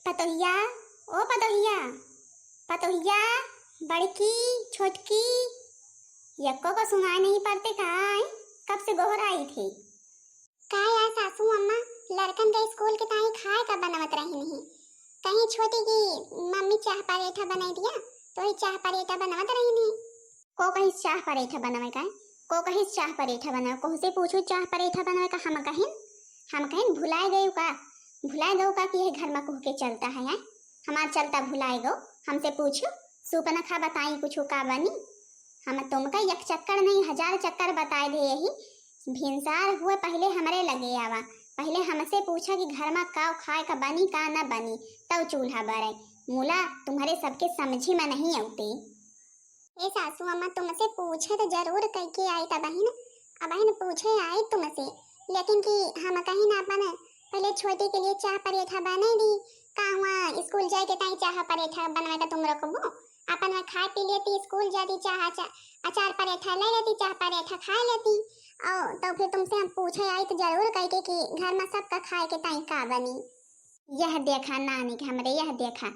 पतोहिया, ओ पतोहिया, पतोहिया, बड़की छोटकी, यक्को को सुनाई नहीं पड़ते काय? कब से गोहर आई थी? का यार सासू अम्मा लड़कन के स्कूल के ताई खाए का बनावत रही नहीं। कहीं छोटी की मम्मी चाह पराठा बनाई दिया तो ही चाह पराठा बनावत रही नहीं। को कहीं चाह पराठा बनावे का? को कहीं चाह पराठा बनावे? को से पूछो चाह पराठा बनावे का? हम कहीं भुलाए गए का? भुलाए गए का कि ये घर में कह के चलता है? हमार चलता भुलाए गो। हमसे पूछो सुपना खा बताई कुछ का बनी। हम तुमका एक चक्कर नहीं 1000 चक्कर बताए दे। यही भिनसार हुए पहले हमारे लगे आवा। पहले हमसे पूछा कि घर में का खाए का बनी का ना बनी, तब चूल्हा बरे। मूला तुम्हारे सबके समझी में नहीं आती। ए सासू अम्मा तुमसे पूछे तो जरूर कह के आई था बहन। अब बहन पूछे आई तुमसे, लेकिन कि हम कहीं ना अपन पहले छोटी के लिए चाह पराठा बना दी। का हुआ स्कूल जाए के ताई चाह पराठा बनवा का तुम रखबो। अपन में खा पी लेती, स्कूल जाती, चाह अचार पराठा ले लेती, चाह पराठा खा लेती। और तो फिर तुमसे हम पूछे आई तो जरूर कह के कि घर में सबका खाए के ताई का बनी। यह देखा नानी के हमरे, यह देखा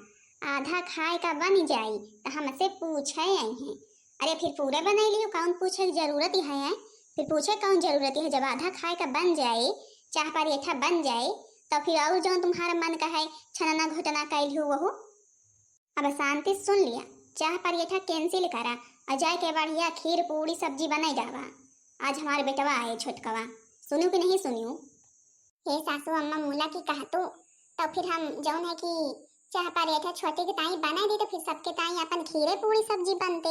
आधा खाए का बन जाई तो हमसे पूछे आई हैं। अरे फिर पूरे बना लियो, कौन पूछे की जरूरत ही है? फिर पूछे कौन जरूरत है? जब आधा खाए का बन जाए, चाह पराठा बन जाए, तो फिर और जो तुम्हारा मन का है छनना घुटना कैल हो वो। अब शांति सुन लिया, चाह पराठा कैंसिल करा और जाए के बढ़िया खीर पूरी सब्जी बनाई जावा। आज हमारे बेटवा आए छोटकवा, सुनियो कि नहीं सुनियो? हे सासू अम्मा मूला की कहा तो फिर हम जौन है कि चाह पराठा छोटे के ताई बना दी तो फिर सबके ताई अपन खीरे पूरी सब्जी बनते।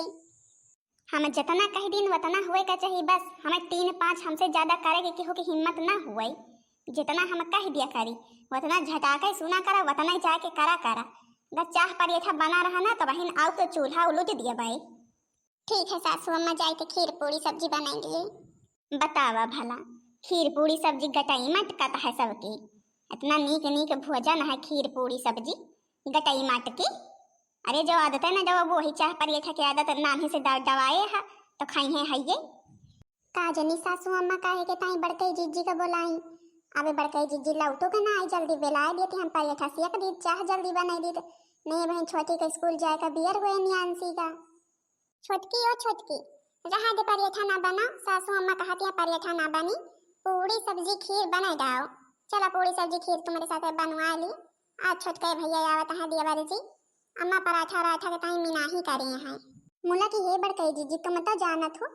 हम जितना कह दिन उतना हुए का चाहिए। बस हमें 3-5 हमसे ज्यादा करे के हो की हिम्मत ना हुए। जितना हम कह दिया करी उतना झटाके सुना करा, उतना जाके करा। बस चाह पराठा बना रहा ना तो बहन आओ तो चूल्हा उलट दिया भाई। ठीक है सासू अम्मा, जाए के खीर पूरी सब्जी बनाएंगे। बतावा भला खीर पूरी सब्जी गटाई मटकत है सबकी। इतना नीक भोजन है खीर पूरी सब्जी गटाई मट की। अरे जो आदत है ना, जब वो ही चाह पराठा की आदत नाम ही से दवाए है तो खाई है ये। का जनी सासू अम्मा काहे के ताई बड़कई जीजी का बोलाई। अबे बड़कई जीजी लौटो के ना आई, जल्दी बेलाए देते हम पराठा सेक दी, चाह जल्दी बनाई दी। नहीं बहन छोटी का स्कूल जाए का बियर हुए नियांसी का। छोटकी ओ छोटकी, रहा दे पराठा ना बना। सासू अम्मा कहती है पराठा ना बनी, पूरी सब्जी खीर बना दाओ। चलो पूरी सब्जी खीर तुम्हारे साथ बनवा ली। आज छोटके भैया आवत है दिया बारी जी, अम्मा पराठा के ताई मिनाही करे हैं। मुला की हे बड़कई जीजी तुम तो जानत हो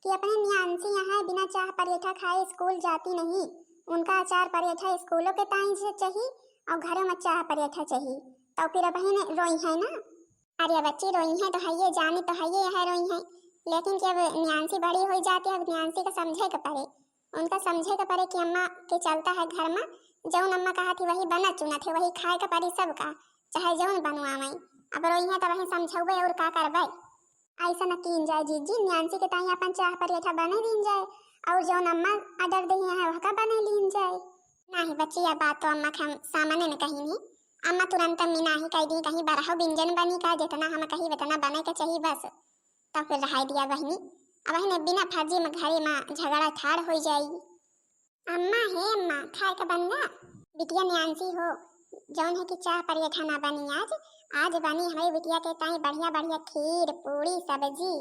कि अपने नियांसी यहाँ बिना चाह पराठा खाए स्कूल जाती नहीं। उनका अचार पराठा स्कूलों के ताई से चाहिए और घरों में चाह पराठा चाहिए। तो फिर बहन रोई है ना। अरे बच्ची रोई है तो है ये, जानी तो है ये है रोई है, लेकिन कि अब नियांसी बड़ी हो जाती है, अब नियांसी का समझे का पड़े। उनका समझे का पड़े कि अम्मा के चलता है घर में जौन अम्मा कहा थी वही बना चुना थे, वही खाए का पड़ी सबका, चाहे जौन बनवावे। अब रोई है तो वही समझौबे और का करबे। ऐसा न कीन जाए जीजी, नियांसी के ताई अपन चाह पराठा बने लीन जाए और जौन अम्मा आर्डर दी है वह का बने लीन जाए। नहीं बच्ची यह बात तो अम्मा के हम सामान्य न कही नहीं। अम्मा तुरंत मिनाही कह दी, कहीं बरहो व्यंजन बनी का जितना हम कही उतना बने के चाहिए बस। तो फिर रहा दिया बहनी। अब बहन बिना फर्जी में घरे में झगड़ा ठाड़ हो जाएगी। अम्मा हे अम्मा खाए का बनगा। बिटिया नियांसी हो जौन है कि चाह पराठा ना बनी आज बनी हमारी बिटिया के ताई बढ़िया खीर पूरी सब्जी।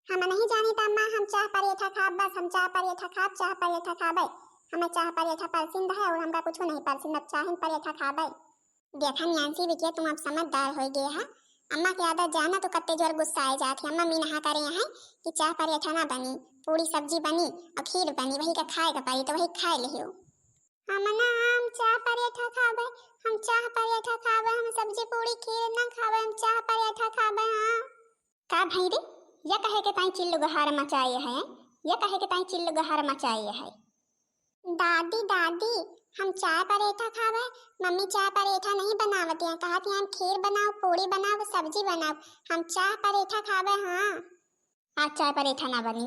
हम नहीं जानी तो अम्मा हम चाह पराठा खाब, बस हम चाह पराठा खाब, चाह पराठा खाबे। हमें चाह पराठा पसंद है और हमका कुछ नहीं पसंद, अब चाह पराठा खाबे। देखा नियांसी बिटिया तुम अब समझदार हो गए है। अम्मा की आदत जाना तो कत्ते जोर गुस्सा आ जाती। अम्मा मीनहा करे हैं कि चाह पराठा ना बनी, पूरी सब्जी बनी और खीर बनी, वही का खाए का पाई तो वही खाए लियो। हम चाह पराठा खाबे, हम चाह पराठा खाबे, हम सब्जी पूरी खीर ना खाबे, हम चाह पराठा खाबे। हां का भाई रे, या कहे के ताई चिल्लो गहार मचाए है, या कहे के ताई चिल्लो गहार मचाए है। दादी हम चाय पराठा खावे, मम्मी चाय पराठा नहीं बनावती हैं, कहती हैं हम खीर बनाओ, पूरी बनाओ, सब्जी बनाओ, हम चाय पराठा खावे। हाँ आज चाय पराठा ना बनी,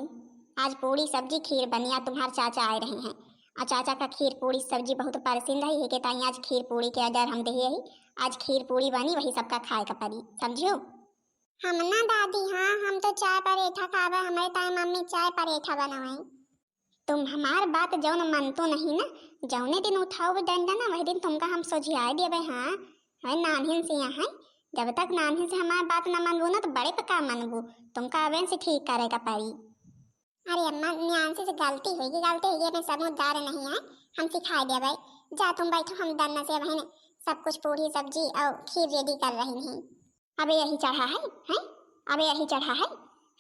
आज पूरी सब्जी खीर बनी। आज तुम्हारे चाचा आए रहे हैं और चाचा का खीर पूरी सब्जी बहुत पसंद है के ताई आज खीर पूरी के ऑर्डर हम दे ही। आज खीर पूरी बनी, वही सबका खाए का पड़ी, समझियो। हम ना दादी, हाँ हम तो चाय पराठा खावे, हमारे ताई मम्मी चाय पराठा बनावे। तुम हमार बात जौन मन तो नहीं ना, जौने दिन उठाओ डंडा ना वही दिन तुमका हम सोझियाए देवे। हाँ हमें नानहिन से यहाँ, जब तक नानहिन से हमारी बात ना मानबू ना तो बड़े पे का मानबू, तुमका अवेन से ठीक करेगा पारी। अरे अम्मा न्यान से गलती होगी मैं समझदार नहीं है, हम सिखा दिया भाई। जा तुम बैठो, हम दन्ना से बहन सब कुछ पूरी सब्जी और खीर रेडी कर रही हैं। अबे यही चढ़ा है, हैं? अबे यही चढ़ा है,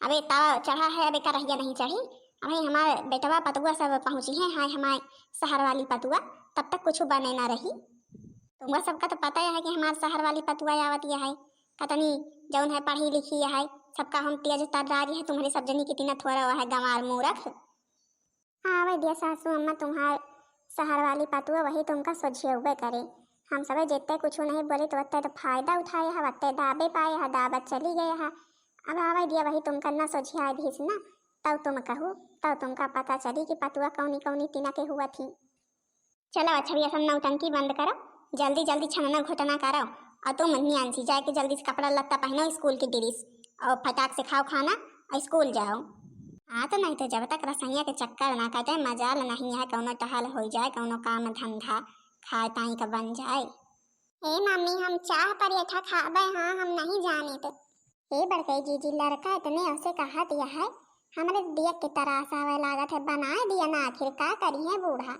अबे तावा चढ़ा है, अबे करहिया नहीं चढ़ी। अबे हमारे बेटवा पतुआ सब पहुँची है, हाय हमारे शहर वाली पतुआ, तब तक कुछ बने ना रही। तुमका सबका तो पता है कि हमारे शहर वाली पतुआ आवती है, कतनी जौन है पढ़ी लिखी है, सबका हम तेज तर्रारी है, तुम्हारी सब जनी कितना थोड़ा हुआ है गंवार मूरख। हाँ वही दिया सासू अम्मा, तुम्हारे शहर वाली पतुआ वही तुमका सोझिए हुए करे। हम सब जितने कुछ नहीं बोले तो वत्ते तो फायदा उठाए है, वत्ते दाबे पाए है, दाबत चली गए है। अब आवे दिया वही तुमका ना सोझिया धीस ना, तब तुम कहू, तब तुमका पता चली कि पतुआ कौनी कौनी तिना के हुआ थी। चलो अच्छा भैया, सब नौटंकी बंद करो, जल्दी जल्दी छनना घोटना करो, और तुम न्यानसी जाके जल्दी से कपड़ा लत्ता पहनो, स्कूल की ड्रेस, और फटाक से खाओ खाना और स्कूल जाओ। हाँ तो नहीं तो जब तक रसैया के चक्कर ना काटे मजाल नहीं है, कौनो टहल हो जाए, कौनो काम धंधा खाए ताई का बन जाए। हे मम्मी हम चाह पराठा खाबे, हाँ हम नहीं जाने तो। हे बड़कई जीजी लड़का इतने ऐसे कहा दिया है, हमारे दिया के तरास आवे लागत है, बना दिया ना, आखिर का करी है बूढ़ा।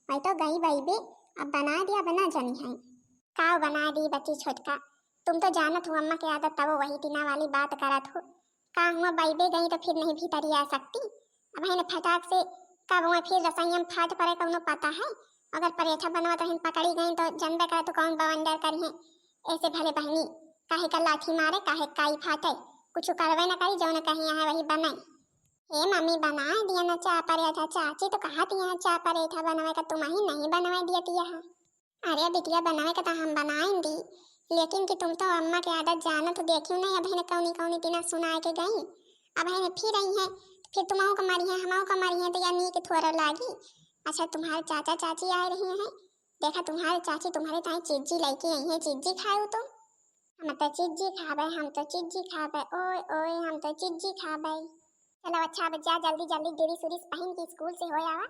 मैं तो गई बे, अब बना दिया बना जनी है का बना दी बच्ची छोटका। तुम तो जानत हो अम्मा की आदत, तब वही टीना वाली बात करत हो। का हुआ बैबे गई तो फिर नहीं भीतर ही आ सकती। अब है फटाक से कब हुआ फिर रसोई में फाट पड़े कौनो पता है। अगर परेठा बनवा तो पकड़ी गई तो जनबे करे तो कौन बवंडर करी है। ऐसे भले बहनी काहे का लाठी मारे, काहे काई फाटे, कुछ करवे ना करी, जो न कहीं है वही बनाई। हे मम्मी बना दिया ना चाह पराठा, चाची तो कहा दिया चाह पराठा बनवे का, तुम ही नहीं बनवा दिया तिया है। अरे बिटिया बनावे का तो हम बनाएंगी, लेकिन कि तुम तो अम्मा की आदत जानो तो देखियो नहीं। अब है कौनी कौनी दिना सुना के गई, अब है फिर आई है, फिर तुमाओ का मारी है हमाओ का मारी है, तो यानी कि थोड़ा लागी। अच्छा तुम्हारे चाचा चाची आ रही हैं, देखा तुम्हारे चाची तुम्हारे ताई चिज्जी लेके आई है, चिज्जी खाओ तुम। हम तो चिज्जी खाबे, हम तो चिज्जी खाबे, ओए ओए हम तो चिज्जी खाबे। चलो अच्छा अब जा जल्दी जल्दी ड्रेस उरिस पहन के स्कूल से हो आवा,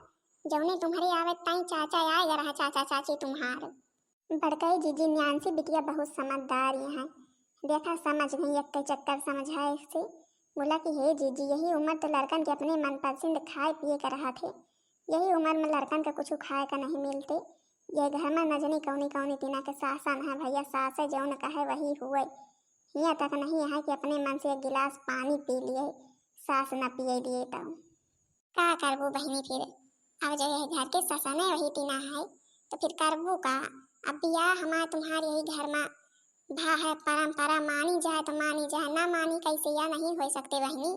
जौने तुम्हारे आवे ताई चाचा आए रहा, चाचा चाची तुम्हारे। बड़कई जीजी न्यानसी बिटिया बहुत समझदार है, देखा समझ गई, एक के चक्कर समझाए से बोला कि हे जीजी यही उम्र तो लड़कन के अपने मनपसंद खाए पिए का रहा थे, यही उम्र में लड़कन का कुछ खाए का नहीं मिलते। ये घर में न जानी कौनी कौनी तीना के सासन है भैया, सास है जो न कहे वही हुए। यहाँ तक नहीं है कि अपने मन से एक गिलास पानी पी लिए, सास न पिए दिए तो का करबू बहनी। फिर अब जो यही घर के सासन है वही तीना है तो फिर करबू का। अब बियाह हमारे तुम्हारे यही घर में भा है, परंपरा मानी जाए तो मानी जाए, ना मानी कैसे या नहीं हो सकते बहनी।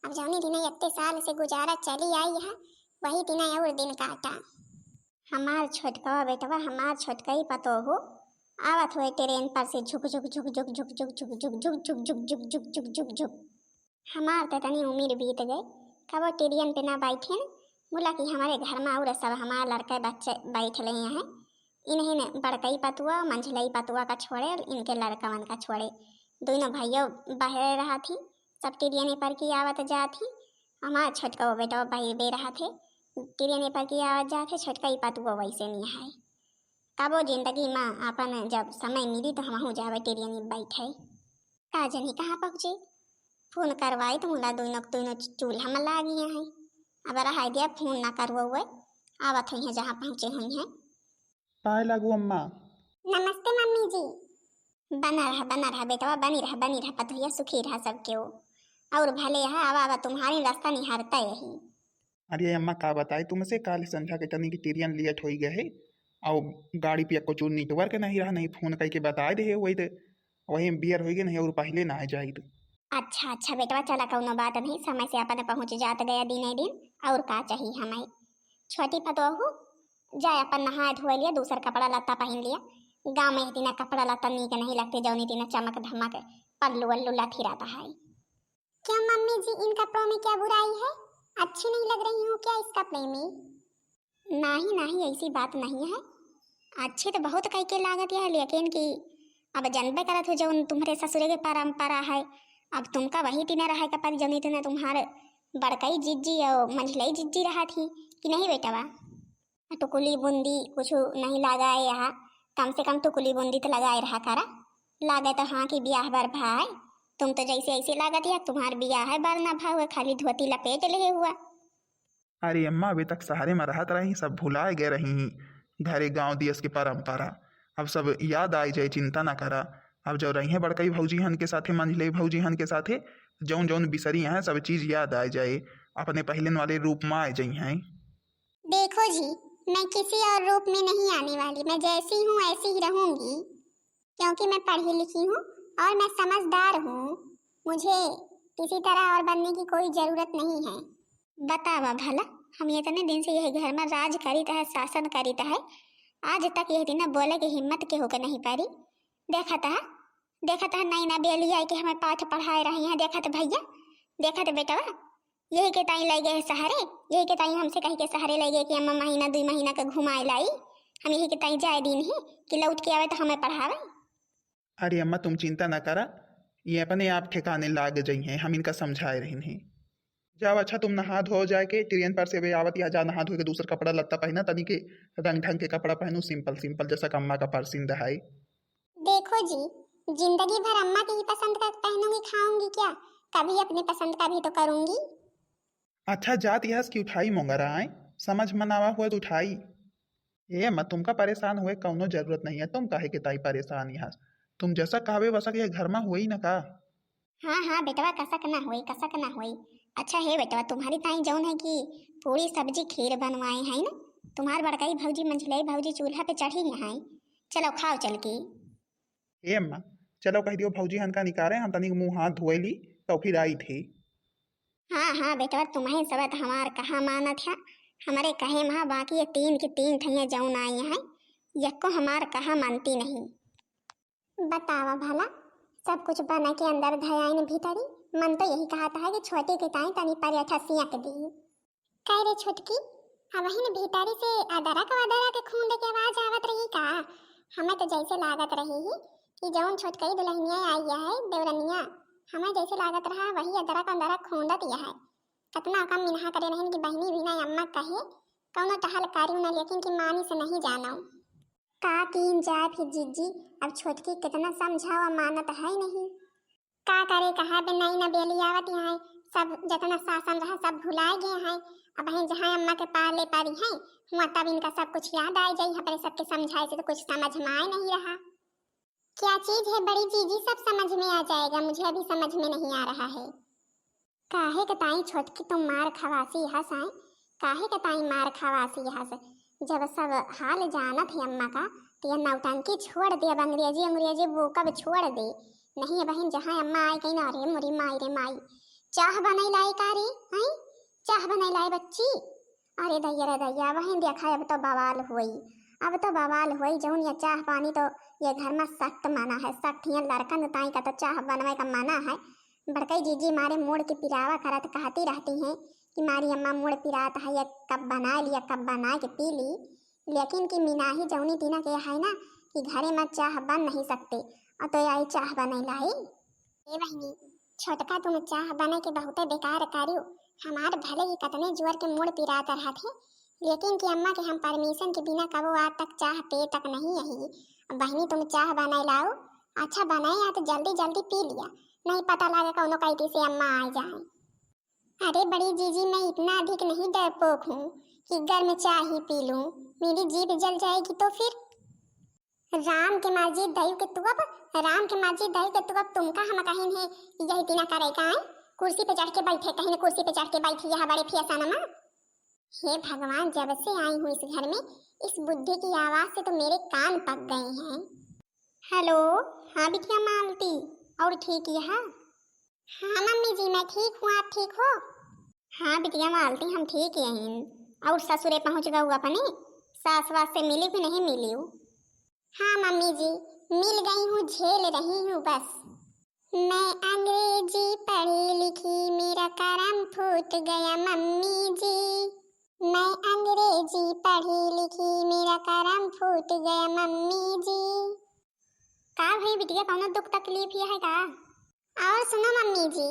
अब जौनी दिन इतने साल से गुजारा चली आई है, वही दिन और दिन काटा। हमार छोटका बेटवा, हमार छोटका ही पतो हो, आवत हुए ट्रेन पर से झुक झुक झुक झुक झुक झुक झुक झुक झुक झुक झुक झुक झुक झुक झुक झुक। हमार तो तनी उम्र बीत गई, कब ट्रेन पे ना बैठे, बोला कि हमारे घर में और सब हमारे लड़के बच्चे बैठ रहे हैं, इन्हें ने बड़कई पतुआ मंझलई पतुआ का छोड़े और इनके लड़कवन का छोड़े, दोनों भाइयों बह रहा थी, सब ट्रेन पर की आवत जा थी। हमारा छोटका बेटा भाई बे रहा थे, ट्रेन पर की आवत जा थे, छोटका ही पतुआ वैसे नहीं है। कबो जिंदगी में अपन जब समय मिली तो हम जावे ट्रेन में बैठे, का जनी कहाँ पहुँचे, फोन करवाई तो मुला दोनों चूल्हा में लागी हैं। अब रहा दिया फोन ना करवा हुए, आवत हुई है जहाँ पहुँचे हुई हैं। पाए लागू अम्मा। नमस्ते मम्मी जी। बना रहा बेटवा, बनी रहा पतुया, सुखी रहा सब क्यों, और भले है आवा तुम्हारी रास्ता निहारता यही। अरे अम्मा का बताए तुमसे, काल संध्या के तनी की ट्रेन लेट हो गए है, और गाड़ी पे कुछ नेटवर्क नहीं रहा, नहीं फोन करके बता दे वही तो वही बियर हो गए नहीं और पहले ना आ जाए। अच्छा बेटवा चला कौनो बात नहीं, समय से अपन पहुँच जात गया दिन, और का चाहिए हमें। छोटी पतोहू जाए अपन नहा धोए लिया, दूसर कपड़ा लत्ता पहन लिया, गाँव में इतना कपड़ा लत्ता नीक नहीं लगते, जौनी इतना चमक धमक पल्लू वल्लू लाठी रहता है। क्यों मम्मी जी इन कपड़ों में क्या बुराई है, अच्छी नहीं लग रही हूँ क्या इस कपड़े में? नहीं ऐसी बात नहीं है, अच्छी तो बहुत कई के लागत है, लेकिन कि अब जनबे करत हो जो तुम्हारे ससुरे के परंपरा है, अब तुमका वही तीना रहा का पर जमी तीना तुम्हारे बड़कई जिज्जी और मंझलई जिज्जी रहा थी कि नहीं बेटवा। टुकुली बूंदी कुछ नहीं लगाए यहाँ, कम से कम टुकुली बुंदी तो लगाए रहा करा। लागत तो हाँ कि ब्याह बर भाई, तुम तो जैसे ऐसे लागत या तुम्हार ब्याह है बार ना भाव, खाली धोती लपेट ले हुआ। अरे अम्मा अभी तक शहरे में रहत रही, सब भुलाए गए रही घरे गांव देश की परंपरा। अब सब याद आई जाए, चिंता ना करा। अब जो रही है बड़कई भौजी हन के साथे, मंझले भौजी हन के साथे, जौन जौन बिसरी हैं सब चीज याद आ जाए, अपने पहले वाले रूप में आ जाई हैं। देखो जी, मैं किसी और रूप में नहीं आने वाली, मैं जैसी हूँ ऐसी ही रहूंगी, क्योंकि मैं पढ़ी लिखी हूँ और मैं समझदार हूँ। मुझे किसी तरह और बनने की कोई जरूरत नहीं है। बतावा भला, हम इतने दिन से यही घर में राज करीत है, शासन करीत है, आज तक यह दिन बोले की हिम्मत के होकर नहीं पारी। देखा था नई ना बेली आई कि हमें पाठ पढ़ाए रही हैं। देखा था भैया, देखा था बेटा, यही के ताई ले गए सहारे, यही के ताई हमसे कही के सहारे ले गए कि अम्मा महीना 2 महीना का घुमाए लाई, हम यही के ताई जाए दिन ही कि लौट के आवे तो हमें पढ़ावे। अरे अम्मा तुम चिंता ना करा, ये अपने आप ठिकाने लाग जाई हैं, हम इनका समझाए रही हैं। जाओ अच्छा तुम नहा धो जाए के ट्रेन पर से वे आवत या जा नहा धो के दूसरा कपड़ा लत्ता पहना, तनी के रंग ढंग के कपड़ा पहनो, सिंपल सिंपल जैसा अम्मा का परसिंद है। देखो जी, जिंदगी भर अम्मा की ही पसंद का पहनूंगी खाऊंगी क्या? कभी अपनी पसंद का भी तो करूंगी। अच्छा जात यह की उठाई मोंगरा आए, समझ मनावा हुआ तो उठाई। ये मत तुमका परेशान हुए कौनो जरूरत नहीं है, तुम काहे के ताई परेशान यहाँ, तुम जैसा कहवे वैसा के घर में हुई ना का। हाँ हाँ बेटवा, कसक ना होई, कसक ना होई। अच्छा है बेटवा, तुम्हारी ताई जौन है कि पूरी सब्जी खीर बनवाए हैं ना, तुम्हार बड़काई भौजी मंझलाई भौजी चूल्हा पे चढ़ी हैं, चलो खाओ चल के। ए अम्मा चलो कह दियो भौजी हनका निकारे, हम तनिक मुंह हाथ धोए ली तो फिर आई थी। हाँ हाँ बेटवा, तुम्हें सब हमार कहाँ मानत है, हमारे कहे महा बाकी ये 3 की 3 ठैया जौन आई हैं, यक्को हमार कहाँ मानती नहीं। बतावा भला, सब कुछ बना के अंदर धयाइन भीतरी, मन तो यही कहता है कि छोटी के ताई तनी परेठा सियक दी। कह रे छोटकी, अब वही भीतरी से अदरक के खूंदे के आवाज आवत रही का? हमें तो जैसे लागत रही ही कि जौन छोटकई दुल्हनिया आई है देवरनिया, हमें जैसे लागत रहा वही अदरक खूंदत यह है। कतना कम मिनहा करे रहन कि बहनी भी ना अम्मा कहे कौनो टहल कारियो न, लेकिन कि मानी से नहीं जाना का कीन जाए फिर जीजी। अब छोटकी कितना समझावा, मानत है नहीं। का करे कहा बे नई न बेली आवत यहाँ, सब जितना शासन रहा सब भुलाए गए हैं। अब हम जहाँ अम्मा के पार ले पारी हैं हुआ तब इनका सब कुछ याद आ जाई, हमारे सबके समझाए से तो कुछ समझ में आए नहीं रहा। क्या चीज है बड़ी जीजी, सब समझ में आ जाएगा, मुझे अभी समझ में नहीं आ रहा है। काहे के ताई छोटकी तुम मार खवासी यहाँ से, काहे के ताई मार खवासी यहाँ से? जब सब हाल जानत है अम्मा का तो यह नौटंकी छोड़ दे, अब अंग्रेजी अंग्रेजी वो कब छोड़ दे। नहीं बहन, जहाँ अम्मा आई कहीं ना, अरे मोरी माई रे माई, चाह बनाई लाई का रे हैं, चाह बनाई लाई बच्ची। अरे दैया बहन देखा, अब तो बवाल हुई, अब तो बवाल हुई। जौन ये चाह पानी तो ये घर में सख्त मना है, सख्त यहाँ लड़कन ताई का तो चाह बनवाए का मना है। बड़कई जीजी मारे मोड़ के पिरावा करत कहती रहती हैं कि मारी अम्मा मोड़ पिरात है, ये कब बना लिया कब बना के पी ली, लेकिन कि मिनाही जौनी तीना के है ना कि घरे में चाह बन नहीं सकते, और तो यही चाह बने लाई। ए बहनी छोटका, तुम चाह बने के बहुत बेकार करियो, हमार भले ही कतने जोर के मोड़ पिरात रहा थे, लेकिन कि अम्मा के हम परमिशन के बिना कबो आज तक चाह पे तक नहीं यही। बहनी तुम चाह बनाए लाओ, अच्छा बनाए या तो जल्दी जल्दी पी लिया, नहीं पता लगे कौनो कैती से अम्मा आ जाए। अरे बड़ी जीजी, मैं इतना अधिक नहीं डरपोक हूँ कि गर्म चाय ही पी लूँ, मेरी जीभ जल जाएगी तो फिर। राम के मस्जिद दई के तू अब, राम के मस्जिद दई के तू अब तुमका हम कहीं है यही तीना करे का है, कुर्सी पे चढ़ के बैठे, कहीं कुर्सी पे चढ़ के बैठी यहाँ बड़े फियसानमा। हे भगवान, जब से आई हूँ इस घर में इस बुद्धि की आवाज से तो मेरे कान पक गए हैं। हेलो, हाँ बिटिया मालती, और ठीक यहाँ? हाँ मम्मी जी मैं ठीक हूँ, आप ठीक हो? हाँ बिटिया मालती, हम ठीक हैं। और ससुरे पहुँच गए अपने, सास वास से मिली भी नहीं मिली हूँ? हाँ मम्मी जी मिल गई हूँ, झेल रही हूँ बस। मैं अंग्रेजी पढ़ी लिखी, मेरा करम फूट गया मम्मी जी। मैं अंग्रेजी पढ़ी लिखी, मेरा करम फूट गया मम्मी जी। का भाई बिटिया, कौनो दुख तकलीफ है का? और सुनो मम्मी जी,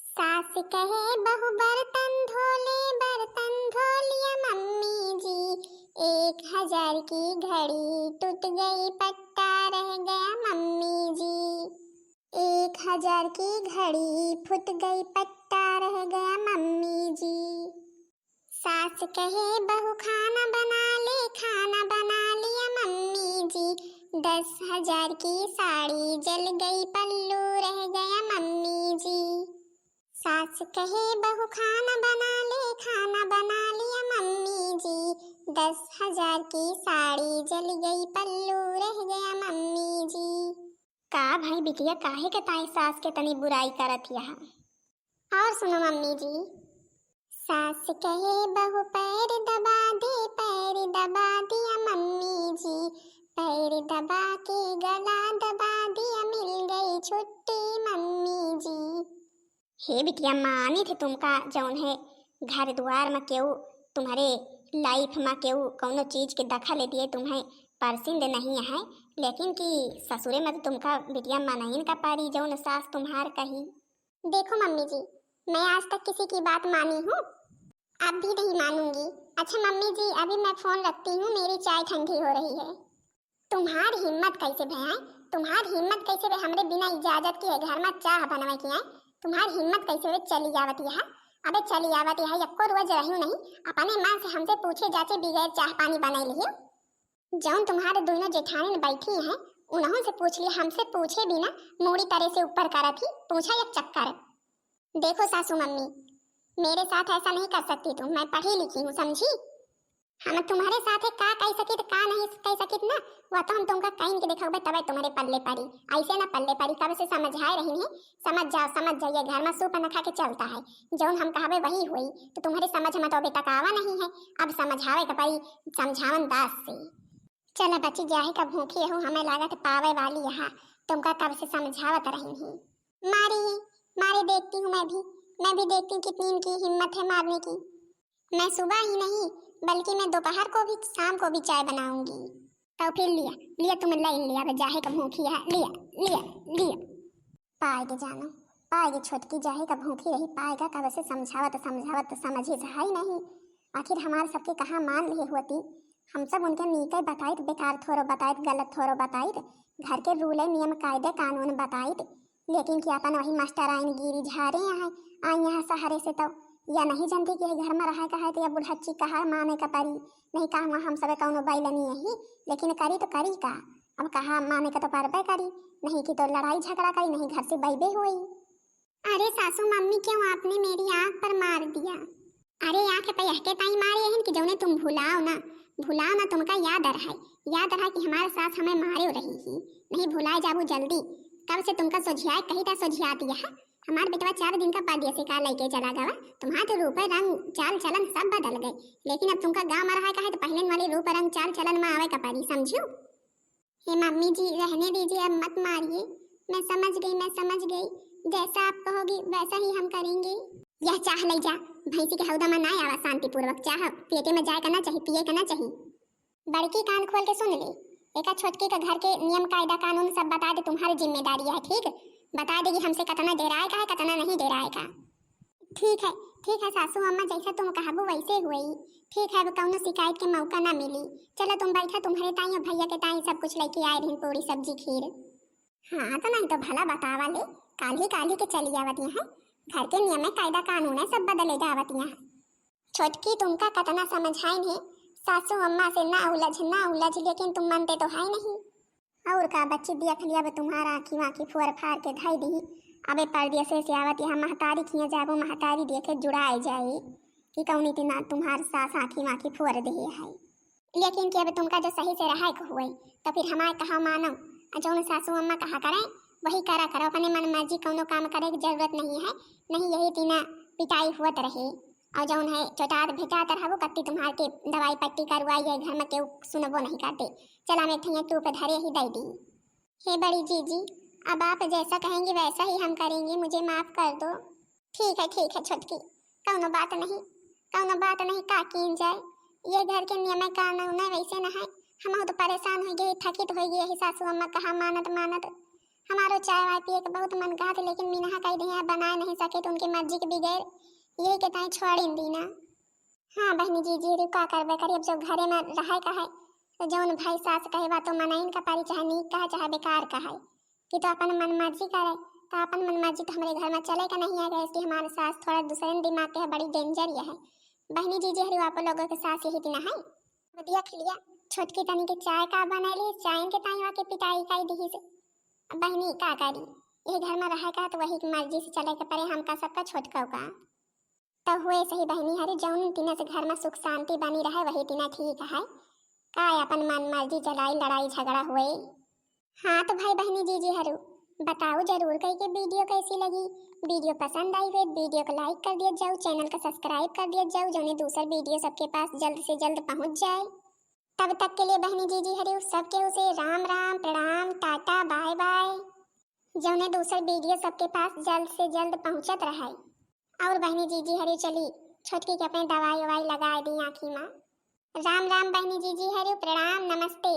सास कहे बहू बर्तन धो ले, बर्तन धो लिया मम्मी जी, 1000 की घड़ी टूट गई पट्टा रह गया मम्मी जी। 1000 की घड़ी फूट गई पट्टा रह गया मम्मी जी। सास कहे बहू खाना बना लिया मम्मी जी। 10,000 की साड़ी जल गई पल्लू रह गया मम्मी जी। सास कहे बहू खाना बना लिया मम्मी जी। 10,000 की साड़ी जल गई पल्लू रह गया मम्मी जी। का भाई बिटिया काहे के ताई सास के तनी बुराई करत यहाँ। और सुनो मम्मी जी। सास कहे बहू पैर दबा दिया मम्मी जी। पैर दबा के गला दबा दिया मिल गई छुट्टी मम्मी जी। हे बिटिया मानी थे तुमका जौन है घर द्वार में केहू तुम्हारे लाइफ में केहू कौनो चीज के दखल ले दिए तुम्हें परसिंद नहीं है, लेकिन कि ससुरे में तो तुमका बिटिया मनाइन का पारी जौन सास तुम्हार कही। देखो मम्मी जी, मैं आज तक किसी की बात मानी हूँ, अब भी नहीं मानूंगी। अच्छा मम्मी जी, अभी मैं फोन रखती हूँ, मेरी चाय ठंडी हो रही है। तुम्हारी हिम्मत कैसे भैया, तुम्हारी हिम्मत कैसे भे हमरे बिना इजाजत के घर में चाह बनवा के आए। तुम्हारी हिम्मत कैसे वे चली आवती है। अबे चली आवती है, एको रोज रहूं नहीं, अपने माँ से हमसे पूछे जाचे बगैर चाह पानी बनाई लियो। जौन तुम्हारे दोनों जेठानी बैठी हैं उन्हों से पूछ लिया, हमसे पूछे भी ना मोड़ी तरह से ऊपर करा थी, पूछा एक चक्कर। देखो सासू मम्मी, मेरे साथ ऐसा नहीं कर सकती तुम, मैं पढ़ी लिखी हूँ समझी। हम तुम्हारे साथ का कह सकित का नहीं कह सकित ना, वह तो हम तुमका कहीं के देखोगे तब तुम्हारे पल्ले पड़ी, ऐसे ना पल्ले पड़ी। कब से समझाए रही है, समझ जाइए, घर में सूप न खा के चलता है, जौन हम कहावे वही हुई। तो तुम्हारे समझ में तो अभी तक आवा नहीं है, अब समझावे का पड़ी समझावन दास से। चला बच्ची जाए का भूखी हूँ, हमें लागत पावे वाली यहाँ, तुमका कब से समझावत रही हूँ। मारी देखती हूँ, मैं भी देखती हूँ कितनी इनकी हिम्मत है मारने की। मैं सुबह ही नहीं बल्कि मैं दोपहर को भी शाम को भी चाय बनाऊंगी। तो फिर लिया तुम लिया जाहे का भूखी है, लिया पाएगी जानो, पाएगी छोटकी जाहे का भूखी रही, पाएगा कब से समझावत समझी सहाय नहीं। आखिर हमारे सबके कहाँ मान लिए होती, हम सब उनके नीचे बताइत, बेकार थोड़ो बताइत, गलत थोड़ो बताइत, घर के रूल नियम कायदे कानून बताइत, लेकिन क्या अपन वही मास्टर आइन गिरी झारे यहाँ सहारे से तो या नहीं जानती कि घर में रहा है तो या बुढ़च्ची कहा माने का परी नहीं कहा हम सब कौनो बैलनी यही, लेकिन करी तो करी का, अब कहा माने का तो परबे करी, नहीं कि तो लड़ाई झगड़ा करी, नहीं घर से बैबे हुई। अरे सासू मम्मी क्यों आपने मेरी आँख पर मार दिया। अरे आँख पे यहके ताई मारे हैं कि जौने तुम भुलाओ ना तुमका याद रहा कि हमारे साथ हमें मारे रही ही, नहीं भुलाए जाबू जल्दी। कब से तुमका सोझियाए कही था सोझिया दिया है। हमार बेटवा 4 दिन का परदेश से का लेके चला गवा, तुम्हारा तो रूप रंग चाल चलन सब बदल गए, लेकिन अब तुमका गांव में रहा का है तो पहले वाले रूप रंग चाल चलन में आवे का पड़ी, समझो। हे मम्मी जी रहने दीजिए, अब मत मारिए, मैं समझ गई, जैसा आप कहोगी वैसा ही हम करेंगे। यह चाह ले जा, भैंसी के हौदा में ना आवा, शांतिपूर्वक चाह पेटे में जाए करना चाहिए, पिए करना चाहिए। बड़की कान खोल के सुन ले, एक छोटकी का घर के नियम कायदा कानून सब बता दे, तुम्हारी जिम्मेदारी है, ठीक। बता देगी हमसे कतना डेराए का है कतना नहीं डेराए का। ठीक है सासू अम्मा, जैसा तुम कहबो वैसे हुई। ठीक है, अब कौनो शिकायत के मौका ना मिली। चलो तुम बैठा, तुम्हारे ताई और भैया के ताई सब कुछ लेके आए रही, पूरी सब्जी खीर। हाँ तो नहीं तो भला बतावा ले, काली के चली आवतियाँ है, घर के नियम कायदा कानून है सब बदले जावतियाँ है। छोटकी तुमका कतना समझाइन है, सासू अम्मा से ना उलझ, लेकिन तुम मानते तो है नहीं। और का बच्ची देख लिया, अब तुम्हारा आँखी फुअर फाड़ के धाई दी, अबे परदेश से आवती हम महतारी खिया जाबो, महतारी देखे जुड़ाए जाए कि कौनी तीना तुम्हार सास आँखी फुअर दे है, लेकिन कि अब तुमका जो सही से रहा हुए तो फिर हमारे कहा मानो, जौन सासू अम्मा कहा करें वही करा करो, अपने मन मर्जी कौनो काम करे की जरूरत नहीं है, नहीं यही तीना पिटाई हुआ रहे, और जौन है चोटात भेटात रहो कत्ती तुम्हारे के दवाई पट्टी करवाई है, घर में केहू सुनबो नहीं करते, चला मैं ठैया के ऊपर धरे ही दे दी। हे बड़ी जीजी, अब आप जैसा कहेंगे वैसा ही हम करेंगे, मुझे माफ कर दो। ठीक है छोटकी, कौनो बात नहीं का कीन जाए, ये घर के नियम कानून है वैसे न है, हम तो परेशान हो गए, थकित हो गए, सासू अम्मा कहा मानत हमारो चाय वाय पिए के बहुत मन कहा था, लेकिन मीना कह दिया बना नहीं सके तो उनकी मर्जी के बगैर यही के ताई छोड़ दीना। हाँ बहनी जी जी रे का करबे करी, अब जब घरे में रहे का है तो जौन भाई सास कहे बा तो मनाइन का पारी, चाहे नीक कहे चाहे बेकार कहे, कि तो अपन मनमर्जी करे। तो अपन मनमर्जी तो हमारे घर में चले का नहीं है, इसलिए हमारे सास थोड़ा दूसरे दिमाग के है, बड़ी डेंजर है। बहनी जी जी हरी आप लोगों के सास यही दिन है। बढ़िया खिलिया छोटकी तनी के चाय का बनैली, चाय के ताई के पिटाई काई दी से। अब बहनी का करी, यही घर में रहे का तो वही मर्जी से चले के परे, हमका सबका छोटका का तो हुए सही बहनी हरी, जौन तीन से घर में सुख शांति बनी रहे वही तीन ठीक है। का अपन मन मर्जी चलाई लड़ाई झगड़ा हुए। हाँ तो भाई बहनी जी जी हरू बताओ जरूर कहीं के वीडियो कैसी लगी। वीडियो पसंद आई हो वीडियो को लाइक कर दिया जाओ, चैनल को सब्सक्राइब कर दिया जाओ, जो दूसरा वीडियो सबके पास जल्द से जल्द पहुंच जाए। तब तक के लिए बहनी जी जी हरी सबके उसे राम राम प्रणाम टाटा बाय बाय, जो दूसरा वीडियो सबके पास जल्द से जल्द पहुंचत रहे। और बहनी जी जी हरी चली छोटकी के अपने दवाई ववाई लगा दी आँखी में। राम राम बहनी जी जी हरी प्रणाम नमस्ते।